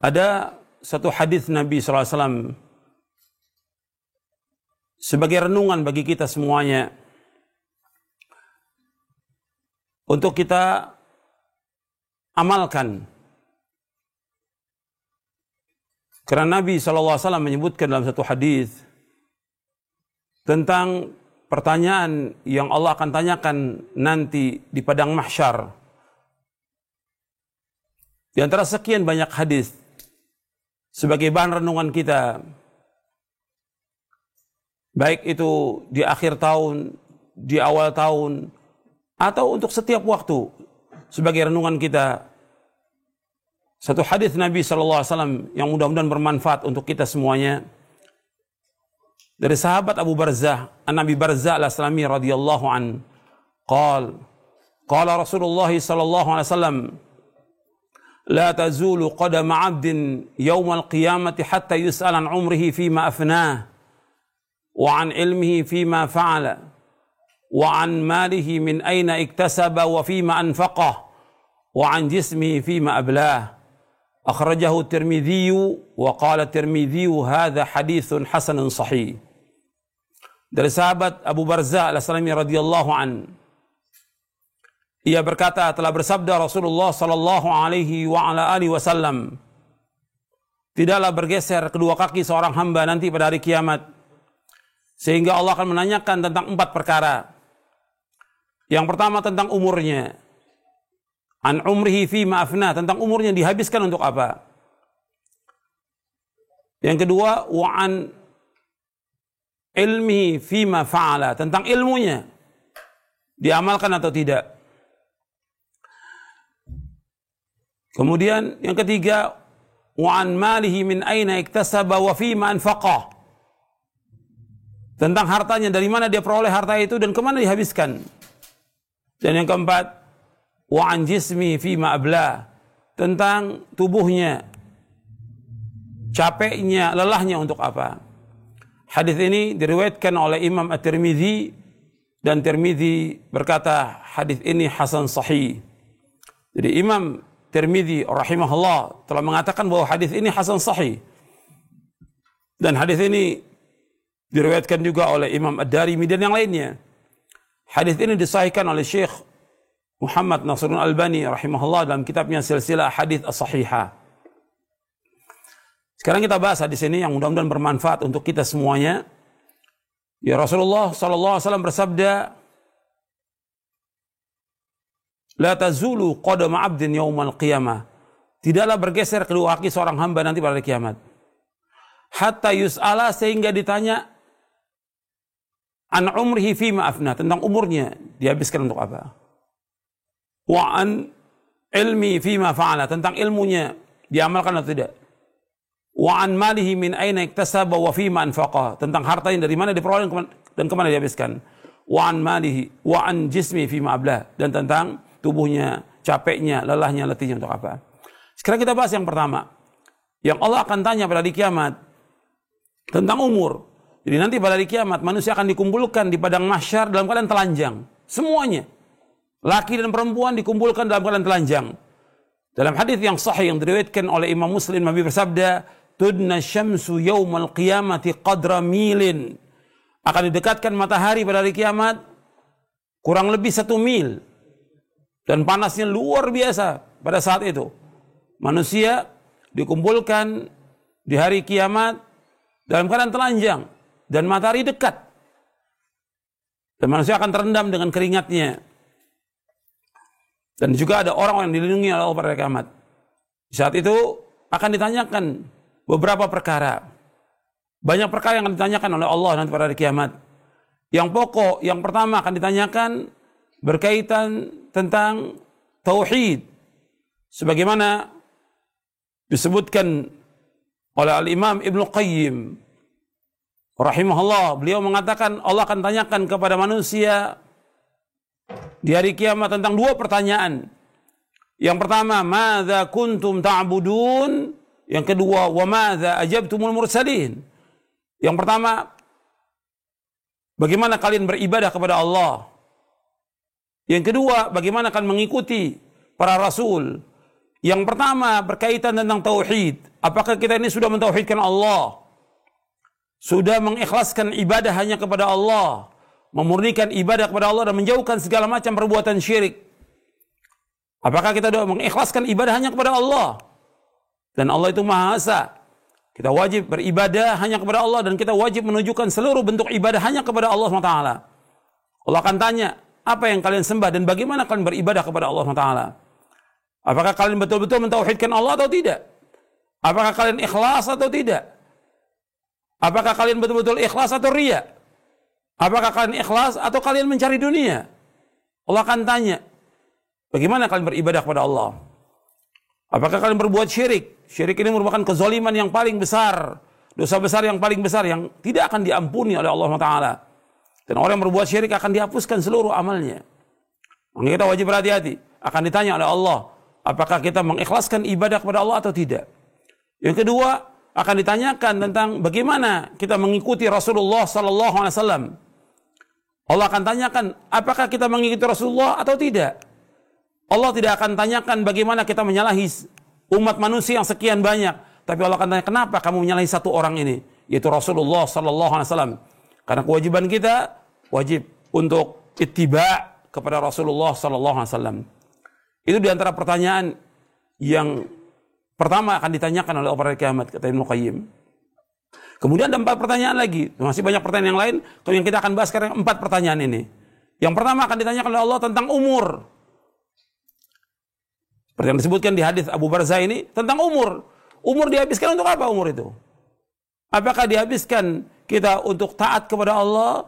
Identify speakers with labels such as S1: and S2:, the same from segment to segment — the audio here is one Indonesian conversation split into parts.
S1: Ada satu hadis Nabi SAW sebagai renungan bagi kita semuanya untuk kita amalkan. Karena Nabi SAW menyebutkan dalam satu hadis tentang pertanyaan yang Allah akan tanyakan nanti di padang mahsyar. Di antara sekian banyak hadis sebagai bahan renungan kita, baik itu di akhir tahun, di awal tahun, atau untuk setiap waktu sebagai renungan kita. Satu hadis Nabi SAW yang mudah-mudahan bermanfaat untuk kita semuanya. Dari sahabat Abu Barzah, An-Nabi Barzah al-Aslami radhiyallahu an, qala Rasulullah sallallahu alaihi wasallam, la tazulu qadama 'abdin yawmal qiyamati hatta yus'al an umrihi fima afnah wa an ilmihi fima fa'ala wa an malihi min aina iktasaba wa fima anfaqah wa an jismihi fima ablah. Akhrajahu Tirmidzi wa qala Tirmidzi hadza haditsun hasanun sahih. Dari sahabat Abu Barzah al-Aslami radhiyallahu an, ia berkata, telah bersabda Rasulullah sallallahu alaihi wa ala alihi wasallam, tidaklah bergeser kedua kaki seorang hamba nanti pada hari kiamat sehingga Allah akan menanyakan tentang 4 perkara. Yang pertama tentang umurnya. An umrihi fima afna, tentang umurnya dihabiskan untuk apa. Yang kedua, wa an ilmihi fima fa'ala, tentang ilmunya diamalkan atau tidak. Kemudian yang ketiga, wa an malihi min aina iktasaba wa fima anfaqah, tentang hartanya, dari mana dia peroleh harta itu dan kemana dihabiskan. Dan yang keempat, wa an jismi fima ablah, tentang tubuhnya, capeknya, lelahnya untuk apa. Hadis ini diriwayatkan oleh Imam At-Tirmidzi, dan Tirmidzi berkata hadis ini hasan sahih. Jadi Imam Tirmidzi rahimahullah telah mengatakan bahwa hadis ini hasan sahih. Dan hadis ini diriwayatkan juga oleh Imam Ad-Darimi dan yang lainnya. Hadis ini disahihkan oleh Syekh Muhammad Nasruddin Albani rahimahullah dalam kitabnya Silsilah Hadits As-Sahihah. Sekarang kita bahas hadis ini yang mudah-mudahan bermanfaat untuk kita semuanya. Ya, Rasulullah sallallahu alaihi wasallam bersabda, la tazulu qadama 'abdin yaumal qiyamah, tidaklah bergeser kedua kaki seorang hamba nanti pada hari kiamat, hatta yus'ala, sehingga ditanya, an umrihi fima afna, tentang umurnya dihabiskan untuk apa. Wa an ilmi fima fa'ala, tentang ilmunya diamalkan atau tidak. Wa an malihi min aina iktasaba wa fima anfaqah, tentang hartanya dari mana diperoleh dan kemana dihabiskan. Wa an malihi wa an jismi fima ablah, dan tentang tubuhnya, capeknya, lelahnya, letihnya untuk apa. Sekarang kita bahas yang pertama, yang Allah akan tanya pada hari kiamat tentang umur. Jadi nanti pada hari kiamat manusia akan dikumpulkan di padang mahsyar dalam keadaan telanjang, semuanya. Laki dan perempuan dikumpulkan dalam keadaan telanjang. Dalam hadis yang sahih yang diriwayatkan oleh Imam Muslim, Nabi bersabda, tudna syamsu yaumal qiyamati qadra milin, akan didekatkan matahari pada hari kiamat kurang lebih 1 mil, dan panasnya luar biasa pada saat itu. Manusia dikumpulkan di hari kiamat dalam keadaan telanjang dan matahari dekat, dan manusia akan terendam dengan keringatnya. Dan juga ada orang yang dilindungi oleh Allah pada hari kiamat. Di saat itu akan ditanyakan beberapa perkara. Banyak perkara yang akan ditanyakan oleh Allah nanti pada hari kiamat. Yang pokok, yang pertama akan ditanyakan berkaitan tentang tauhid. Sebagaimana disebutkan oleh Al-Imam Ibnu Qayyim rahimahullah, beliau mengatakan Allah akan tanyakan kepada manusia di hari kiamat tentang 2 pertanyaan. Yang pertama, madza kuntum ta'budun? Yang kedua, wa madza ajabtumul mursalin? Yang pertama, bagaimana kalian beribadah kepada Allah? Yang kedua, bagaimana kalian mengikuti para rasul? Yang pertama berkaitan tentang tauhid. Apakah kita ini sudah mentauhidkan Allah? Sudah mengikhlaskan ibadah hanya kepada Allah, memurnikan ibadah kepada Allah dan menjauhkan segala macam perbuatan syirik. Apakah kita sudah mengikhlaskan ibadah hanya kepada Allah? Dan Allah itu Maha Esa. Kita wajib beribadah hanya kepada Allah dan kita wajib menunjukkan seluruh bentuk ibadah hanya kepada Allah SWT. Allah akan tanya, apa yang kalian sembah dan bagaimana kalian beribadah kepada Allah SWT? Apakah kalian betul-betul mentauhidkan Allah atau tidak? Apakah kalian ikhlas atau tidak? Apakah kalian betul-betul ikhlas atau riya? Apakah kalian ikhlas atau kalian mencari dunia? Allah akan tanya, bagaimana kalian beribadah kepada Allah? Apakah kalian berbuat syirik? Syirik ini merupakan kezaliman yang paling besar, dosa besar yang paling besar yang tidak akan diampuni oleh Allah Taala. Dan orang yang berbuat syirik akan dihapuskan seluruh amalnya. Maka kita wajib berhati-hati. Akan ditanya oleh Allah, apakah kita mengikhlaskan ibadah kepada Allah atau tidak? Yang kedua, akan ditanyakan tentang bagaimana kita mengikuti Rasulullah sallallahu alaihi wasallam. Allah akan tanyakan, apakah kita mengikuti Rasulullah atau tidak? Allah tidak akan tanyakan bagaimana kita menyalahi umat manusia yang sekian banyak, tapi Allah akan tanya, kenapa kamu menyalahi satu orang ini, yaitu Rasulullah sallallahu alaihi wasallam? Karena kewajiban kita wajib untuk ittiba kepada Rasulullah sallallahu alaihi wasallam. Itu diantara pertanyaan yang pertama akan ditanyakan oleh pada kiamat, kata Ibnu Qayyim. Kemudian ada 4 pertanyaan lagi. Masih banyak pertanyaan yang lain. Yang kita akan bahas sekarang 4 pertanyaan ini. Yang pertama akan ditanyakan oleh Allah tentang umur. Seperti yang disebutkan di hadis Abu Barzah ini tentang umur. Umur dihabiskan untuk apa umur itu? Apakah dihabiskan kita untuk taat kepada Allah,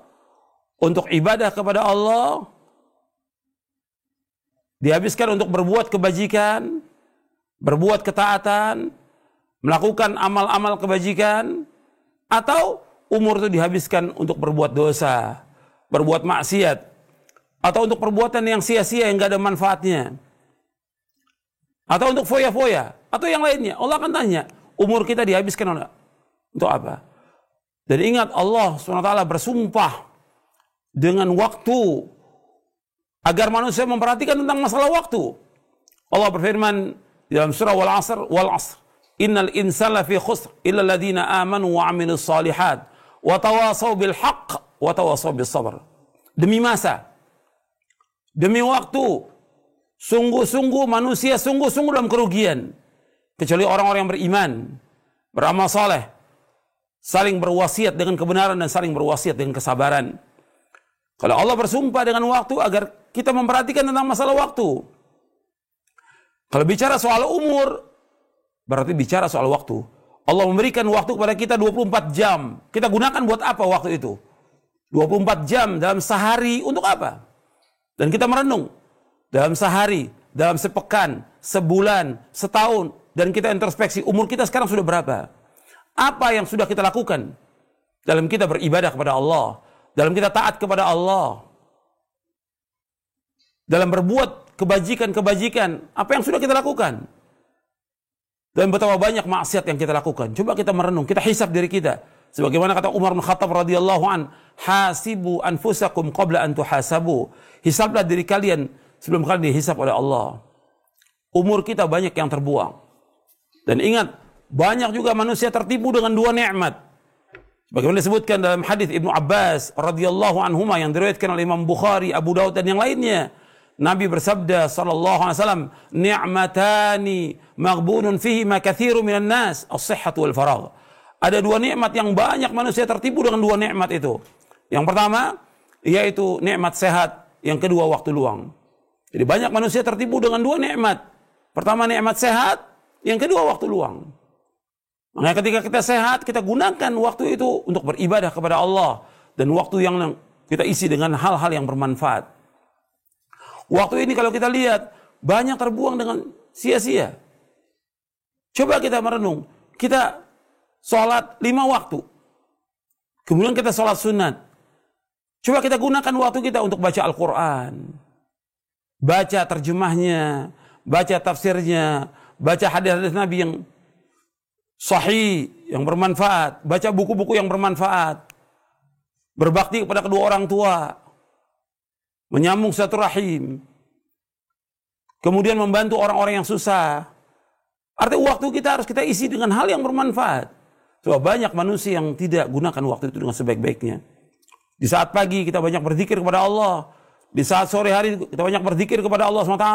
S1: untuk ibadah kepada Allah, dihabiskan untuk berbuat kebajikan, berbuat ketaatan, melakukan amal-amal kebajikan, atau umur itu dihabiskan untuk berbuat dosa, berbuat maksiat, atau untuk perbuatan yang sia-sia yang gak ada manfaatnya, atau untuk foya-foya, atau yang lainnya. Allah akan tanya, umur kita dihabiskan untuk apa? Dan ingat, Allah SWT bersumpah dengan waktu agar manusia memperhatikan tentang masalah waktu. Allah berfirman dalam surah Wal Asr, innal insana fi khusr illa alladziina aamanu wa 'amilus shalihat wa tawasaw bil haqq wa tawasaw bis sabr. Demi masa, demi waktu, sungguh-sungguh manusia sungguh-sungguh dalam kerugian, kecuali orang-orang yang beriman, beramal saleh, saling berwasiat dengan kebenaran dan saling berwasiat dengan kesabaran. Kalau Allah bersumpah dengan waktu agar kita memperhatikan tentang masalah waktu. Kalau bicara soal umur, berarti bicara soal waktu. Allah memberikan waktu kepada kita 24 jam. Kita gunakan buat apa waktu itu? 24 jam dalam sehari untuk apa? Dan kita merenung. Dalam sehari, dalam sepekan, sebulan, setahun. Dan kita introspeksi, umur kita sekarang sudah berapa? Apa yang sudah kita lakukan dalam kita beribadah kepada Allah, dalam kita taat kepada Allah, dalam berbuat kebajikan-kebajikan, apa yang sudah kita lakukan? Dan betapa banyak maksiat yang kita lakukan. Coba kita merenung, kita hisab diri kita. Sebagaimana kata Umar bin Khattab radhiyallahu an, hasibu anfusakum qabla an tuhasabu. Hisablah diri kalian sebelum kalian dihisab oleh Allah. Umur kita banyak yang terbuang. Dan ingat, banyak juga manusia tertipu dengan 2 nikmat. Bagaimana disebutkan dalam hadis Ibnu Abbas radhiyallahu anhuma yang diriwayatkan oleh Imam Bukhari, Abu Daud dan yang lainnya. Nabi bersabda sallallahu alaihi wasallam, ni'matani maghbunun fihi ma katsiru minan nas, as-sihhatu wal faragh. Ada 2 nikmat yang banyak manusia tertipu dengan 2 nikmat itu. Yang pertama yaitu nikmat sehat, yang kedua waktu luang. Jadi banyak manusia tertipu dengan 2 nikmat. Pertama nikmat sehat, yang kedua waktu luang. Makanya ketika kita sehat, kita gunakan waktu itu untuk beribadah kepada Allah. Dan waktu yang kita isi dengan hal-hal yang bermanfaat. Waktu ini kalau kita lihat, banyak terbuang dengan sia-sia. Coba kita merenung. Kita sholat 5 waktu. Kemudian kita sholat sunat. Coba kita gunakan waktu kita untuk baca Al-Quran. Baca terjemahnya. Baca tafsirnya. Baca hadis-hadis Nabi yang sahih, yang bermanfaat, baca buku-buku yang bermanfaat, berbakti kepada kedua orang tua, menyambung silaturahim, kemudian membantu orang-orang yang susah, Artinya waktu kita harus kita isi dengan hal yang bermanfaat. Sebab banyak manusia yang tidak gunakan waktu itu dengan sebaik-baiknya. Di saat pagi kita banyak berzikir kepada Allah. Di saat sore hari kita banyak berzikir kepada Allah SWT.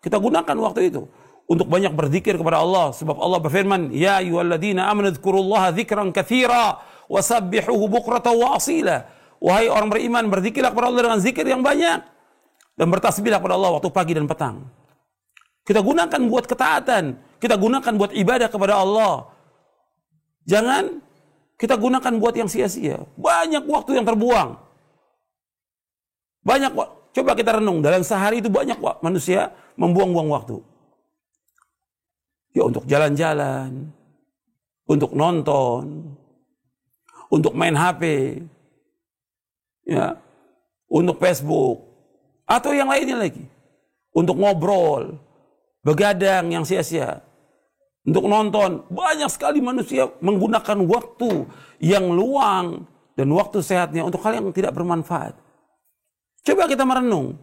S1: Kita gunakan waktu itu untuk banyak berzikir kepada Allah. Sebab Allah berfirman, Ya ayyuhalladzina amanu dzkurullaha dzikran katsira wasabbihuhu bukratan wa asila. Wahai orang beriman, berzikirlah kepada Allah dengan zikir yang banyak. Dan bertasbihlah kepada Allah waktu pagi dan petang. Kita gunakan buat ketaatan. Kita gunakan buat ibadah kepada Allah. Jangan kita gunakan buat yang sia-sia. Banyak waktu yang terbuang. Coba kita renung. Dalam sehari itu banyak manusia membuang-buang waktu. Ya untuk jalan-jalan. Untuk nonton. Untuk main HP. Ya. Untuk Facebook. Atau yang lainnya lagi. Untuk ngobrol. Begadang yang sia-sia. Untuk nonton, banyak sekali manusia menggunakan waktu yang luang dan waktu sehatnya untuk hal yang tidak bermanfaat. Coba kita merenung.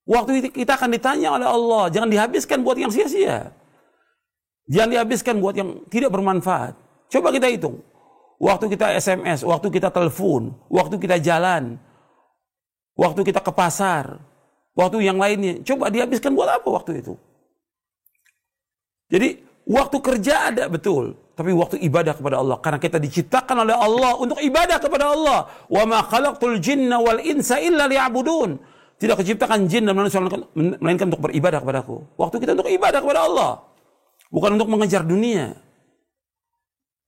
S1: Waktu itu kita akan ditanya oleh Allah. Jangan dihabiskan buat yang sia-sia. Jangan dihabiskan buat yang tidak bermanfaat. Coba kita hitung. Waktu kita SMS, waktu kita telepon, waktu kita jalan, waktu kita ke pasar, waktu yang lainnya. Coba dihabiskan buat apa waktu itu? Jadi, waktu kerja ada betul, tapi waktu ibadah kepada Allah karena kita diciptakan oleh Allah untuk ibadah kepada Allah. Wa ma khalaqtul jinna wal insa illa liya'budun. Tidak diciptakan jin dan manusia melainkan untuk beribadah kepadaku. Waktu kita untuk ibadah kepada Allah, bukan untuk mengejar dunia.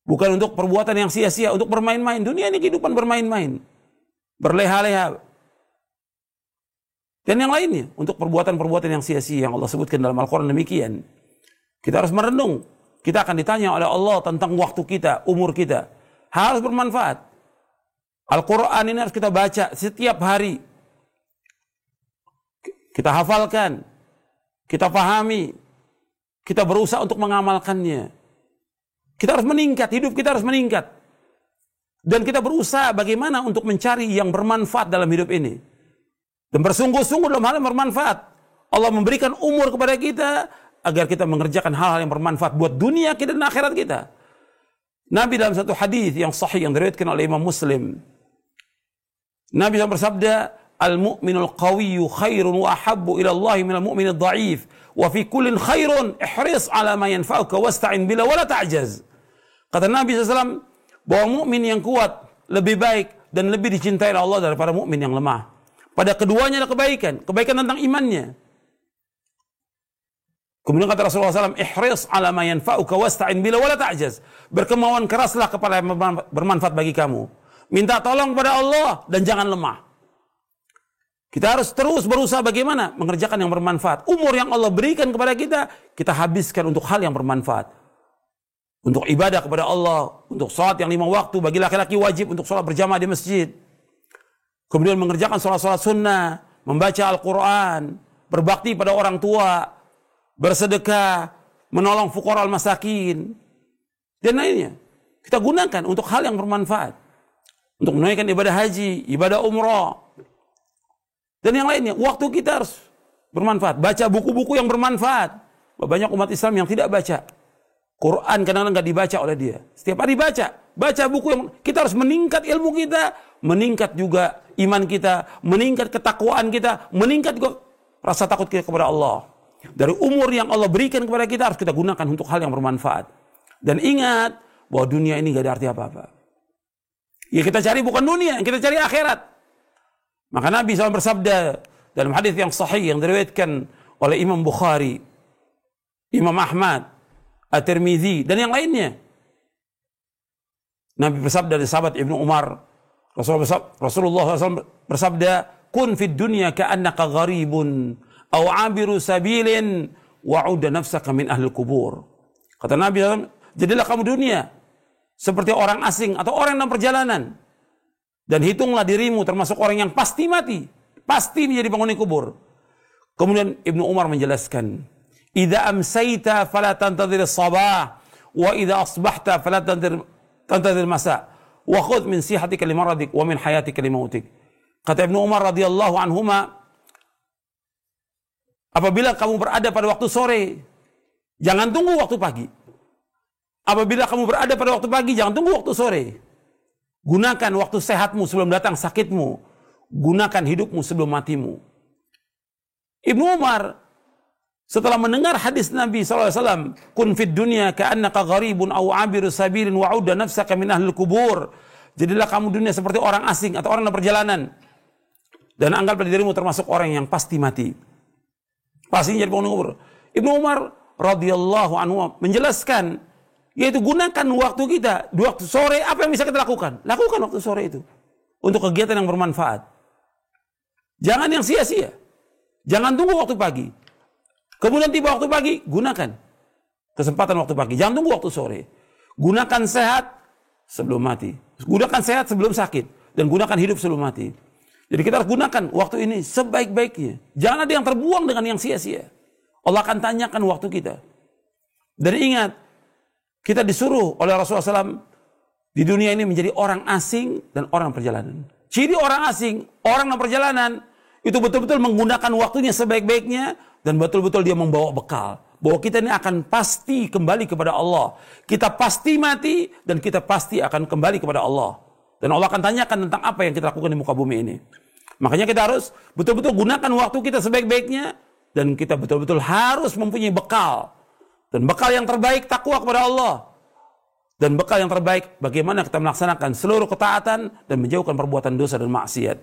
S1: Bukan untuk perbuatan yang sia-sia, untuk bermain-main. Dunia ini kehidupan bermain-main, berleha-leha. Dan yang lainnya untuk perbuatan-perbuatan yang sia-sia yang Allah sebutkan dalam Al-Qur'an demikian. Kita harus merenung. Kita akan ditanya oleh Allah tentang waktu kita, umur kita. Harus bermanfaat. Al-Quran ini harus kita baca setiap hari. Kita hafalkan. Kita pahami. Kita berusaha untuk mengamalkannya. Kita harus meningkat. Hidup kita harus meningkat. Dan kita berusaha bagaimana untuk mencari yang bermanfaat dalam hidup ini. Dan bersungguh-sungguh dalam hal yang bermanfaat. Allah memberikan umur kepada kita agar kita mengerjakan hal-hal yang bermanfaat buat dunia kita dan akhirat kita. Nabi dalam satu hadis yang sahih yang diriwayatkan oleh Imam Muslim, Nabi SAW bersabda, Al-mu'minul qawiyyu khairun wa ahabbu ila Allah minal mu'minid dha'if wa fi kullin khairun ihris ala ma yanfa'uka wasta'in bila wala ta'jaz. Kata Nabi SAW bahwa mukmin yang kuat lebih baik dan lebih dicintai oleh Allah daripada mukmin yang lemah. Pada keduanya ada kebaikan tentang imannya. Kemudian kata Rasulullah SAW, ihris ala ma yanfa'uka wasta'in bila wala ta'jaz. Berkemauan keraslah kepada yang bermanfaat bagi kamu. Minta tolong kepada Allah dan jangan lemah. Kita harus terus berusaha bagaimana mengerjakan yang bermanfaat. Umur yang Allah berikan kepada kita, kita habiskan untuk hal yang bermanfaat. Untuk ibadah kepada Allah, untuk sholat yang 5 waktu, bagi laki-laki wajib untuk sholat berjamaah di masjid. Kemudian mengerjakan sholat-sholat sunnah, membaca Al-Quran, berbakti pada orang tua, bersedekah, menolong fuqara al-masakin, dan lainnya. Kita gunakan untuk hal yang bermanfaat. Untuk menunaikan ibadah haji, ibadah umrah, dan yang lainnya. Waktu kita harus bermanfaat. Baca buku-buku yang bermanfaat. Banyak umat Islam yang tidak baca. Quran kadang-kadang nggak dibaca oleh dia. Setiap hari baca. Baca buku yang kita harus meningkat ilmu kita, meningkat juga iman kita, meningkat ketakwaan kita, meningkat juga rasa takut kita kepada Allah. Dari umur yang Allah berikan kepada kita harus kita gunakan untuk hal yang bermanfaat. Dan ingat bahwa dunia ini gak ada arti apa-apa. Ya kita cari bukan dunia, yang kita cari akhirat. Maka Nabi SAW bersabda dalam hadis yang sahih yang diriwayatkan oleh Imam Bukhari, Imam Ahmad, At-Tirmidzi dan yang lainnya. Nabi bersabda dari sahabat Ibnu Umar, Rasulullah SAW bersabda, "Kun fid dunya ka'annaka gharibun aw 'abiru sabilin wa'udda nafsaka min ahli kubur." Kata Nabi SAW, jadilah kamu dunia seperti orang asing atau orang dalam perjalanan. Dan hitunglah dirimu termasuk orang yang pasti mati. Pasti menjadi penghuni kubur. Kemudian Ibnu Umar menjelaskan, "Idza amsayta fala tantadhir as-sabah wa idza asbahta fala tantadhir masa wa khudh min sihatika limaradik wa min hayatika limautik." Kata Ibnu Umar radhiyallahu anhuma, apabila kamu berada pada waktu sore, Jangan tunggu waktu pagi. Apabila kamu berada pada waktu pagi, jangan tunggu waktu sore. Gunakan waktu sehatmu sebelum datang sakitmu. Gunakan hidupmu sebelum matimu. Ibnu Umar setelah mendengar hadis Nabi SAW, kun fid dunya ka'annaka gharibun aw abiru sabirin wa'udda nafsaka min ahlil kubur. Jadilah kamu dunia seperti orang asing atau orang dalam perjalanan. Dan anggaplah dirimu termasuk orang yang pasti mati. Pastinya jadi penghuni kubur. Ibnu Umar radhiyallahu anhu menjelaskan, yaitu gunakan waktu kita. Di waktu sore, apa yang bisa kita lakukan? Lakukan waktu sore itu. Untuk kegiatan yang bermanfaat. Jangan yang sia-sia. Jangan tunggu waktu pagi. Kemudian tiba waktu pagi, gunakan kesempatan waktu pagi. Jangan tunggu waktu sore. Gunakan sehat sebelum mati. Gunakan sehat sebelum sakit. Dan gunakan hidup sebelum mati. Jadi kita harus gunakan waktu ini sebaik-baiknya. Jangan ada yang terbuang dengan yang sia-sia. Allah akan tanyakan waktu kita. Dan ingat, kita disuruh oleh Rasulullah SAW di dunia ini menjadi orang asing dan orang perjalanan. Ciri orang asing, orang dalam perjalanan, itu betul-betul menggunakan waktunya sebaik-baiknya dan betul-betul dia membawa bekal. Bahwa kita ini akan pasti kembali kepada Allah. Kita pasti mati dan kita pasti akan kembali kepada Allah. Dan Allah akan tanyakan tentang apa yang kita lakukan di muka bumi ini. Makanya kita harus betul-betul gunakan waktu kita sebaik-baiknya dan kita betul-betul harus mempunyai bekal. Dan bekal yang terbaik takwa kepada Allah. Dan bekal yang terbaik bagaimana kita melaksanakan seluruh ketaatan dan menjauhkan perbuatan dosa dan maksiat.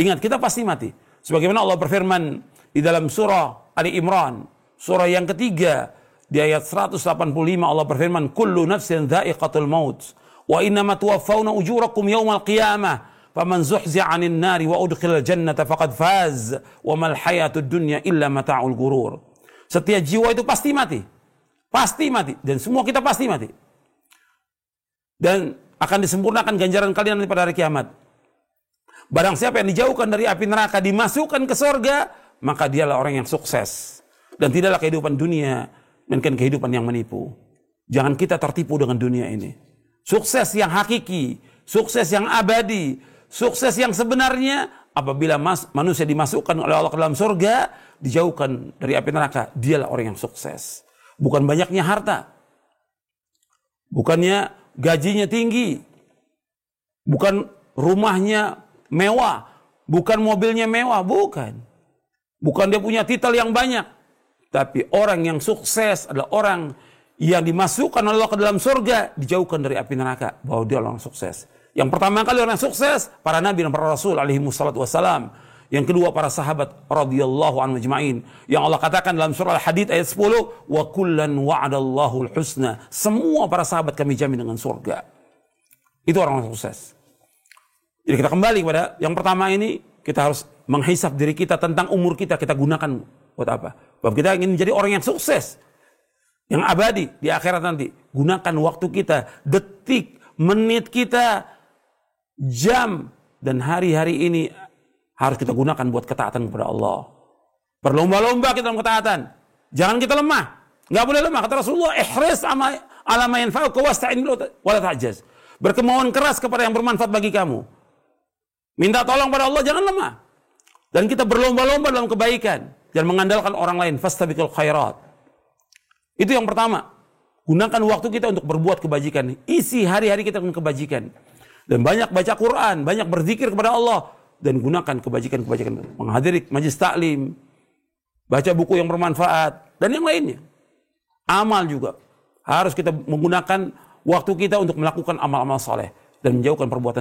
S1: Ingat, kita pasti mati. Sebagaimana Allah berfirman di dalam surah Ali Imran, surah yang ketiga, di ayat 185 Allah berfirman, kullu nafsin dha'iqatul maut, wa innama tuwaffawna ujurakum yawmal qiyamah, faman zuhzi'a 'anil nari wa udkhilal jannata faqad faz, wa mal hayatud dunya illa mata'ul ghurur. Setiap jiwa itu pasti mati. Pasti mati. Dan semua kita pasti mati. Dan akan disempurnakan ganjaran kalian pada hari kiamat. Barang siapa yang dijauhkan dari api neraka, dimasukkan ke sorga, maka dialah orang yang sukses. Dan tidaklah kehidupan dunia, melainkan kehidupan yang menipu. Jangan kita tertipu dengan dunia ini. Sukses yang hakiki, sukses yang abadi, sukses yang sebenarnya, apabila manusia dimasukkan oleh Allah ke dalam sorga, dijauhkan dari api neraka, dialah orang yang sukses. Bukan banyaknya harta. Bukannya gajinya tinggi. Bukan rumahnya mewah, bukan mobilnya mewah, bukan. Bukan dia punya titel yang banyak. Tapi orang yang sukses adalah orang yang dimasukkan oleh Allah ke dalam surga, dijauhkan dari api neraka, bahwa dia orang sukses. Yang pertama kali orang sukses, para nabi dan para rasul alaihi wassalatu wassalam. Yang kedua para sahabat radhiyallahu anhum ajma'in. Yang Allah katakan dalam surah Al-Hadid ayat 10, wa kullan wa'adallahu al-husna. Semua para sahabat kami jamin dengan surga. Itu orang sukses. Jadi kita kembali kepada yang pertama ini, kita harus menghisap diri kita tentang umur kita gunakan buat apa? Bahwa kita ingin menjadi orang yang sukses, yang abadi di akhirat nanti. Gunakan waktu kita, detik, menit kita, jam, dan hari-hari ini harus kita gunakan buat ketaatan kepada Allah. Berlomba-lomba kita dalam ketaatan. Jangan kita lemah. Nggak boleh lemah. Kata Rasulullah, ihris ala ma yanfa'uka wasta'in bihi wala ta'jaz. Berkemauan keras kepada yang bermanfaat bagi kamu. Minta tolong pada Allah, jangan lemah. Dan kita berlomba-lomba dalam kebaikan. Dan mengandalkan orang lain. Fastabiqul khairat. Itu yang pertama. Gunakan waktu kita untuk berbuat kebajikan. Isi hari-hari kita dengan kebajikan. Dan banyak baca Quran. Banyak berzikir kepada Allah. Dan gunakan kebajikan-kebajikan. Menghadiri majlis taklim. Baca buku yang bermanfaat. Dan yang lainnya. Amal juga. Harus kita menggunakan waktu kita untuk melakukan amal-amal soleh. Dan menjauhkan perbuatan